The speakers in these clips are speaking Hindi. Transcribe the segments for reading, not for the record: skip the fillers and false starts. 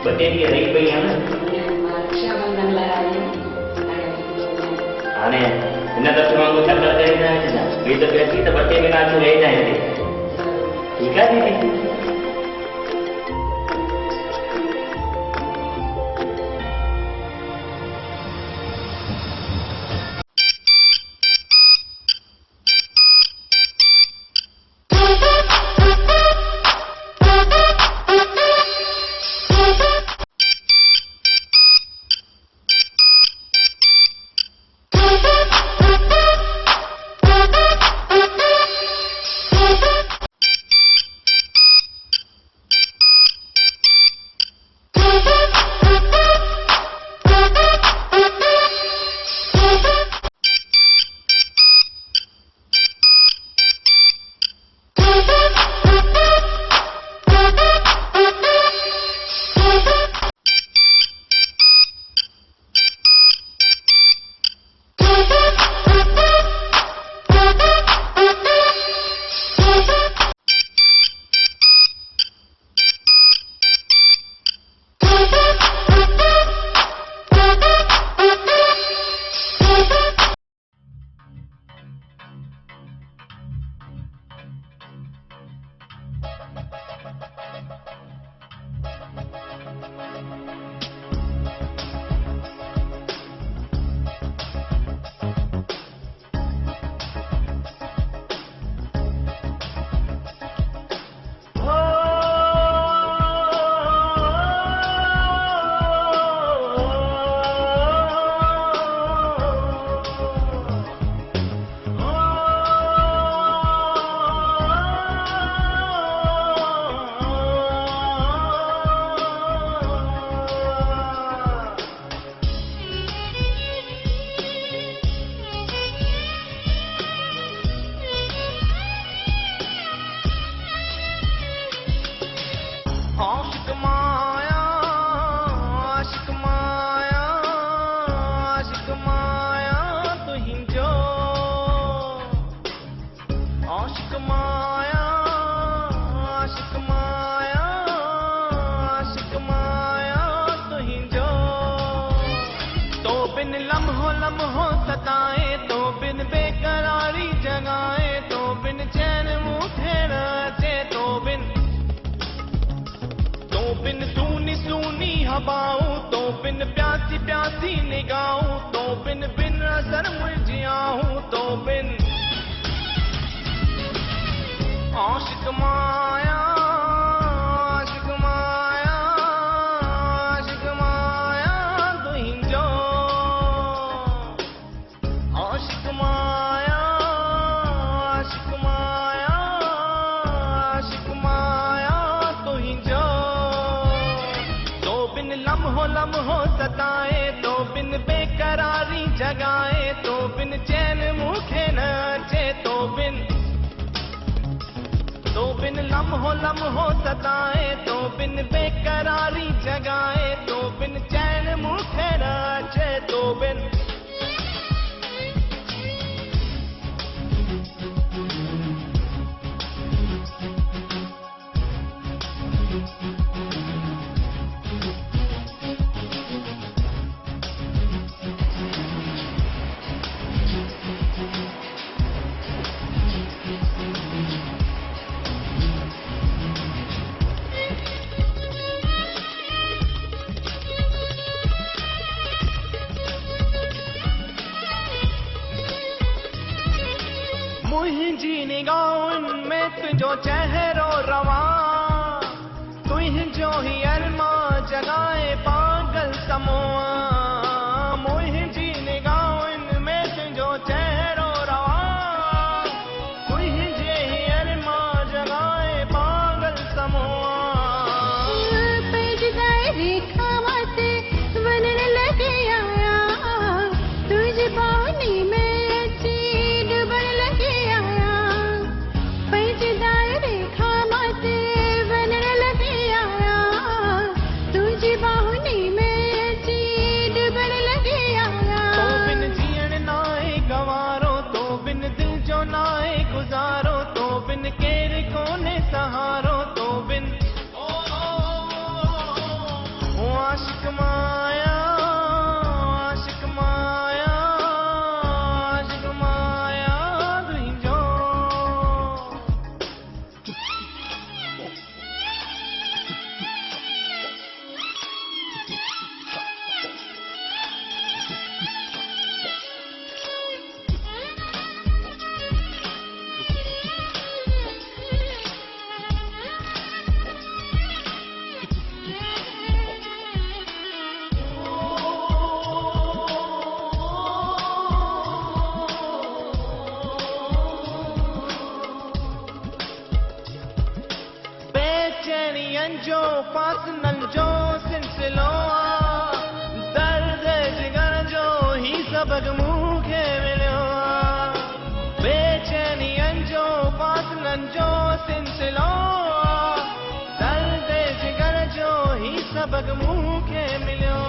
बटे ॾींहं रही पई आहे न। रक्षाबंधन लाइ आई हाणे हिन दफ़े वांगुरु तकड़ि करे न अचिजांइ, ॿिए दफ़े अची त 2 टे महीना अची रहिजांइ हिते। ठीकु आहे दीदी? फासलन जो सिलसिलो दर्द जिगर जो ही सबक मूंखे मिलियो बेचैनियन जो फासलन जो सिलसिलो दर्द जिगर जो ही सबक मूंखे मिलियो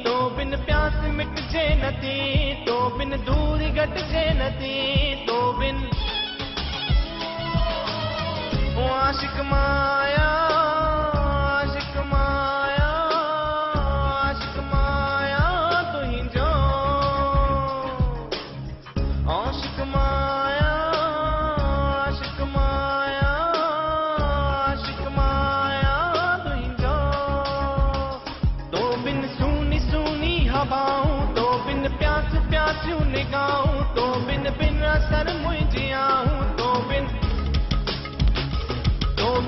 तो बिन प्यास मिटजे नथी तो बिन दूरी घटजे नथी तो बिन ओ आशिक माया आशिक माया आशिक माया तुहिंजो आशिक माया आशिक माया आशिक माया तुहिंजो तो बिन सुनी सुनी हवाऊं तो बिन प्यास प्यासियूं निगाहूं तो बिन बिन असर मुंहिंजी आऊं तो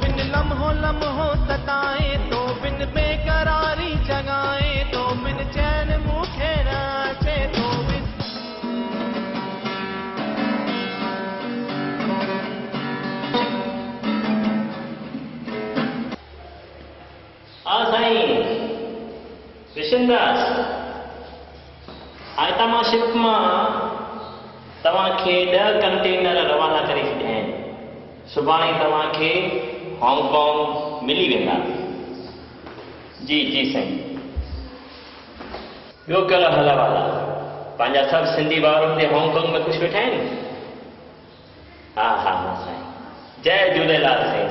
बिन लम्हो लम्हो सताए तो बिन बेकरारी जगाए तो बिन चैन मूंखे न अचे तो बिन साईं कृष्णदास आज तमाम शिप मां तव्हांखे 10 कंटेनर रवाना करे छॾिया आहिनि सुभाणे तव्हांखे हांगकांग मिली वेंदा जी जी साईं ॿियो कहिड़ो हल वाला पंहिंजा सभु सिंधी भाउर हुते हांगकांग में ख़ुशि वेठा आहिनि हा हा हा साईं जय झूलेलाल साईं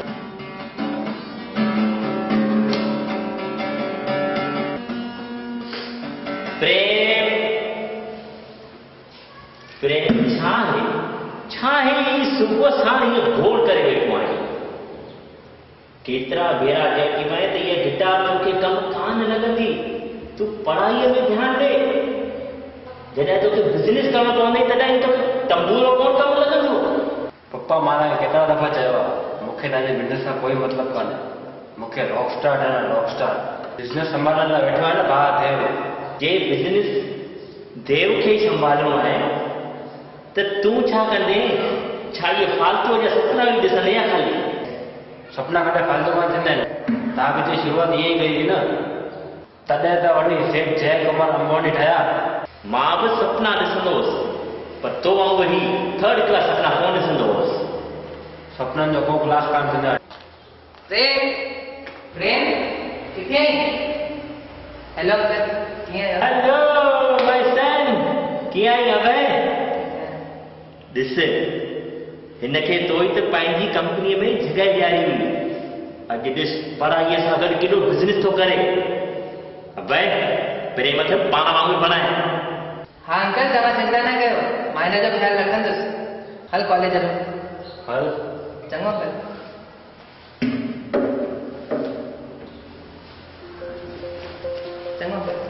प्रेम प्रेम छा है सुबुह साण इहो घोड़ करे वेठो आहे केतिरा भेरा चई मां त इहा गिटार तोखे कमु कान लॻंदी तूं पढ़ाईअ में ध्यानु ॾे जॾहिं तोखे बिज़नेस करणो पवंदई तॾहिं तोखे तंबूरो कोन कमु लॻंदो पप्पा मां केतिरा दफ़ा चयो आहे मूंखे तव्हांजे बिज़नेस सां कोई मतिलबु कान्हे मूंखे रॉकस्टार ठहणु रॉकस्टार बिज़नेस संभालण लाइ वेठो आहे न भाउ देव जे बिज़नेस देव खे ई संभालणो आहे त तूं छा कंदे छा इहे फालतूअ जा सपना बि ॾिसंदे या ख़ाली सपना कॾहिं फालतू कान थींदा आहिनि तव्हां बि शुरूआत ईअं ई कई हुई न तॾहिं त वञी सेठ जय कुमार अंबानी ठहिया मां बि सपना ॾिसंदो हुउसि पर तो वांगुरु ही 3rd क्लास सपना कोन ॾिसंदो हुउसि सपननि जो को क्लास कान थींदो आहे प्रेम प्रेम किथे आई हेलो सर कीअं आहियो हेलो माय सन कीअं आई अभय ॾिस हिनखे तो ई त पंहिंजी कंपनीअ में जॻह ॾियारी हुई अॼु ॾिस पढ़ाईअ सां गॾु केॾो बिज़नेस थो करे अभय प्रेम खे पाण वांगुरु बणाए हाँ अंकल तव्हां चिंता न कयो मां हिन जो ख़्यालु रखंदुसि हल कॉलेज हलो हल चङो अंकल चङो अंकल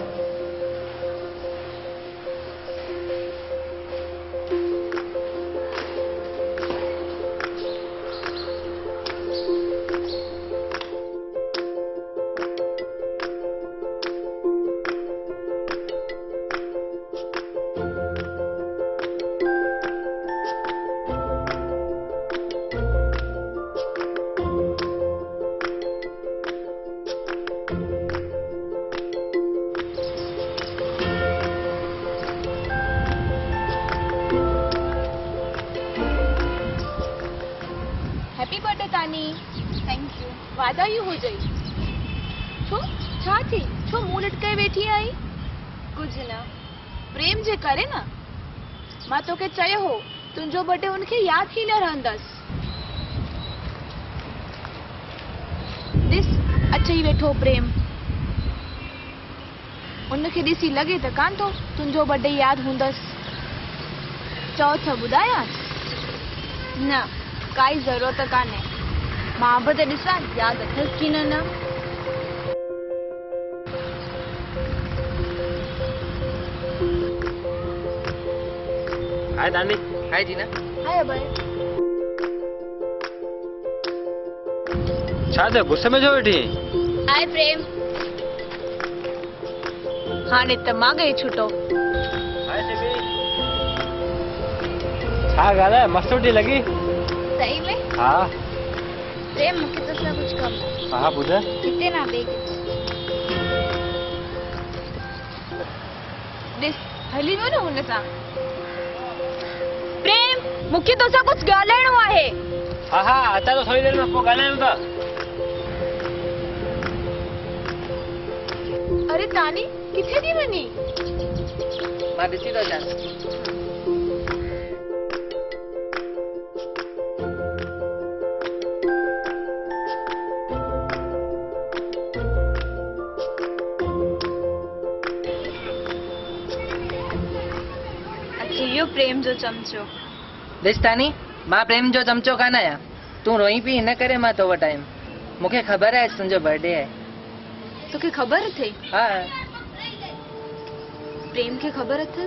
हैप्पी बर्थडे तानी थैंक यू वाधायूं हुजई छो छा थी छो मुंहुं लटकाए वेठी आई कुझु न प्रेम जे करे न मां तोखे चयो हो तुंहिंजो बर्थडे उनखे यादि ई न रहंदसि ॾिस अची वेठो प्रेम उनखे ॾिसी लॻे त कान थो तुंहिंजो बर्थडे यादि हूंदसि चओ त ॿुधायां न काई ज़रूरत कान्हे मां बि त ॾिसां यादि अथसि की न हाय दानी। हाय जीना। हाय अभय। छा थियो गुस्से में छो वेठी? हाय प्रेम। हाणे त मां गई छुटो। हाय सिमी। छा ॻाल्हि आहे मस्त वेठी लॻी? सही में? हा। प्रेम मूंखे तोसां कुझु कमु आहे। हा ॿुधाए। हिते ना ॿिए किथे। ॾिस हली वियो न हुन सां। प्रेम मूंखे तोसां कुझु ॻाल्हाइणो आहे। हा हा अचां थो थोरी देरि में पोइ ॻाल्हायूं था। अरे तानी किथे थी वञी? मां ॾिसी थो अचां। अची वियो प्रेम जो चमचो। ॾिस तानी मां प्रेम जो चमचो कान आहियां। तूं रोई पई हिन करे मां तो वटि आयमि। मूंखे ख़बर आहे तुंहिंजो बर्थडे आहे। तोखे ख़बर अथई? हा। प्रेम खे ख़बर अथसि?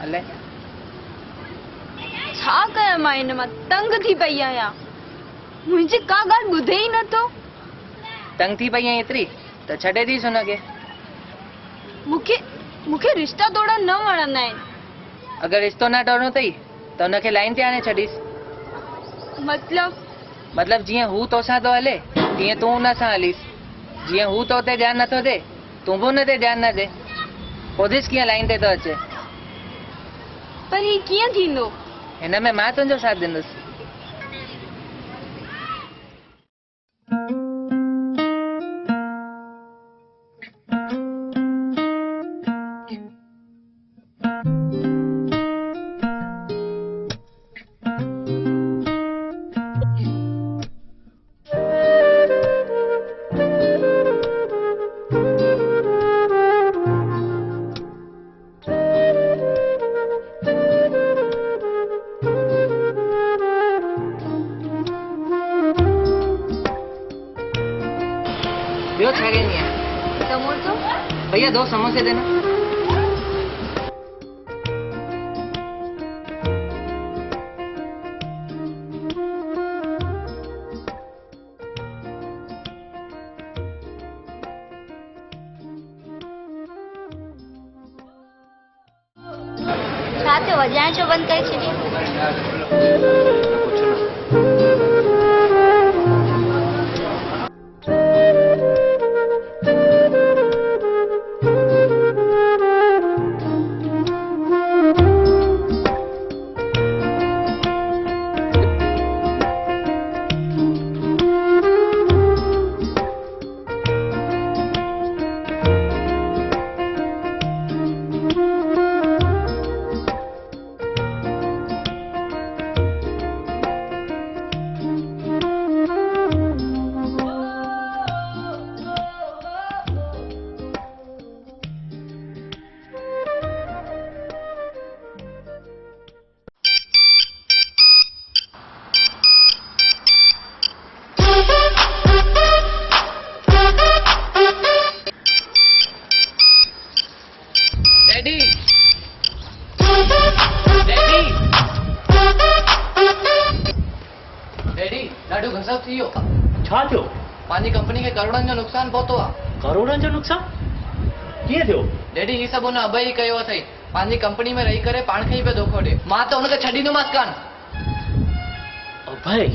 अलाए छा कयां मां हिन मां तंग थी पई आहियां। मुंहिंजी का ॻाल्हि ॿुधे ई नथो। तंग थी पई आहीं एतिरी त छॾे ॾीस हुनखे। मूंखे रिश्ता तोड़ण न वणंदा आहिनि। अगरि रिश्तो न टोड़नो अथई त हुनखे लाइन ते आणे छॾीस। मतलब जीअं हू तोसां थो हले तीअं तूं हुन सां हलीस। जीअं हू तो ते ध्यानु नथो ॾे तूं बि हुन ते ध्यानु न ॾे। पोइ ॾिस कीअं लाइन ते थो अचे। पर ही कीअं थींदो? हिन में मां तुंहिंजो साथ ॾींदुसि। ॿियो छा कहनी है? समोसो? भैया 2 समोसे देना। छा थियो वॼाइण छो बंदि करे छॾी? डैडी ॾाढो गज़ब थी वियो। छा थियो? पंहिंजी कंपनी खे करोड़नि जो नुक़सान पहुतो आहे। करोड़नि जो नुक़सान? कीअं थियो? डैडी ही सभु हुन अभय ई कयो अथई। पंहिंजी कंपनी में रही करे पाण खे ई पियो धोखो ॾे। मां त हुनखे छॾींदोमांसि कान। अभय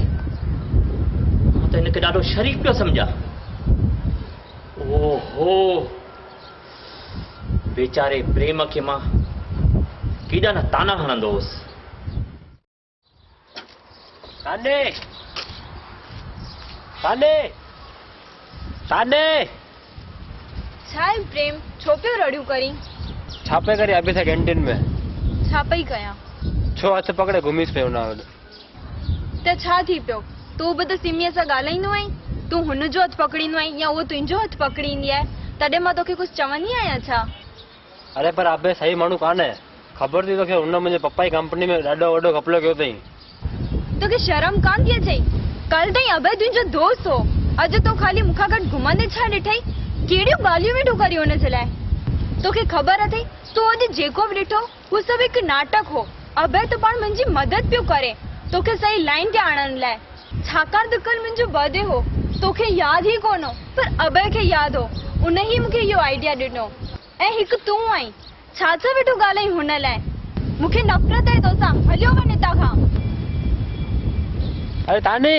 मां त हिनखे ॾाढो शरीफ़ पियो सम्झां। ओहो बेचारे प्रेम खे मां केॾा न ताना हणंदो हुउसि। ताने ताने ताने छा आहे प्रेम? छो पियो रड़ियूं करी? छा पे करे अभी था कैंटीन में? छा पई कयां? छो हथ पकड़े घुमीस पे हुन वटि? त छा थी पियो? तूं बि त सिमीअ सां ॻाल्हाईंदो आहीं। तूं हुनजो हथु पकड़ींदो आहीं या उहो तुंहिंजो हथु पकड़ींदी आहे? तॾहिं मां तोखे कुझु चवंदी आहियां छा? अरे पर अबे सही माण्हू कान्हे। ख़बर थी तोखे हुन मुंहिंजे पप्पा जी कंपनी में ॾाढो वॾो घपलो कयो अथई। तोखे शर्म कान थी अचई? कल ताईं अभय तुंहिंजो दोस्त हो। अॼु तो ख़ाली मूंखां गॾु घुमंदे छा ॾिठई? कहिड़ियूं ॻाल्हियूं वेठो करी हुन जे लाइ? तोखे ख़बर अथई तूं अॼु जेको बि ॾिठो हू सभु हिकु नाटक हो। अभय त पाण मुंहिंजी मदद पियो करे तोखे सही लाइन ते आणण लाइ, छाकाणि त कल्ह मुंहिंजो बर्थडे हो। तोखे यादि ई कोन हो पर अभय खे यादि हो, उन ई मूंखे इहो आइडिया ॾिनो। ऐं हिकु तूं आई, छा वेठो ॻाल्हाई हुन लाइ? मूंखे नफ़रत आहे तोसां, हलियो वञ हितां खां। अरे तानी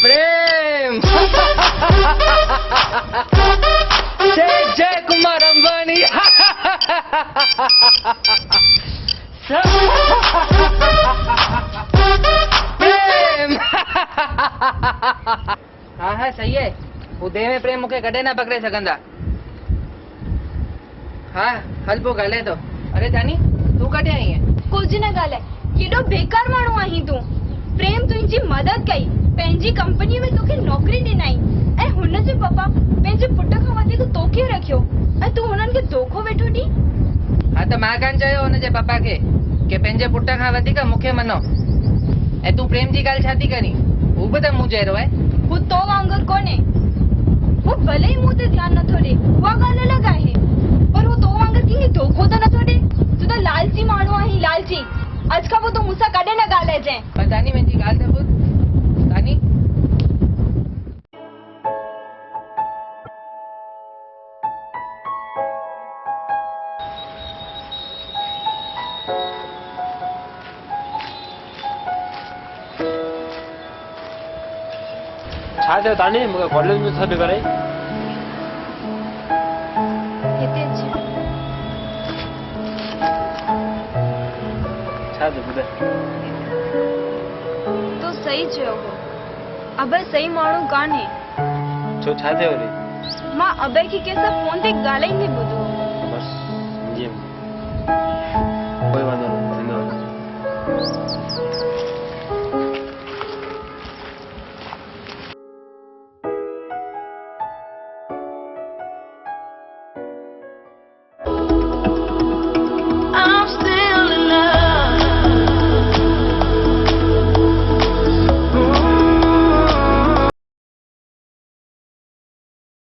प्रेम जय जय कुमार अंबानी। प्रेम हाँ हाँ सही है, उदय में प्रेम मूंखे कॾहिं न पकड़े सघंदा। हाँ हल पोइ ॻाल्हाए तो। अरे जानी तूं कॾहिं आई आहे? कुझु न ॻाल्हाए, केॾो बेकार माण्हू आहीं तूं। प्रेम तुंहिंजी मदद कई, पंहिंजी कंपनी में तोखे नौकरी ॾिनाई ऐं हुनजे पप्पा पंहिंजे पुट खां वधीक तोखे रखियो ऐं तूं हुननि खे धोखो वेठो ॾी। हाँ त मां कान चयो हुनजे पप्पा खे कि पंहिंजे पुट खां वधीक मूंखे मनो। ऐं तूं प्रेम जी ॻाल्हि छा थी करी? हू बि त मूं जहिड़ो आहे। हू तो वांगुरु कोन्हे, हू भले ई मूं ते ध्यानु नथो ॾे, उहा ॻाल्हि अलॻि आहे, पर हू तो वांगुरु कंहिंखे धोखो त नथो ॾे। तूं त लालची माण्हू आहीं, लालची। अॼु खां पोइ तूं मूंसां कॾहिं न ॻाल्हाइजांइ। पर तानी मुंहिंजी ॻाल्हि त ॿुध। तानी छा थियो तानी? मूंखे कॉलेज में सॾु करे। हिते अच। छा थियो ॿुधाए? तो सही चयो हो, अभय सही माण्हू कान्हे। छो छा थियो वरी? मां अभय खे कंहिंसां फोन ते ॻाल्हाईंदे ॿुधो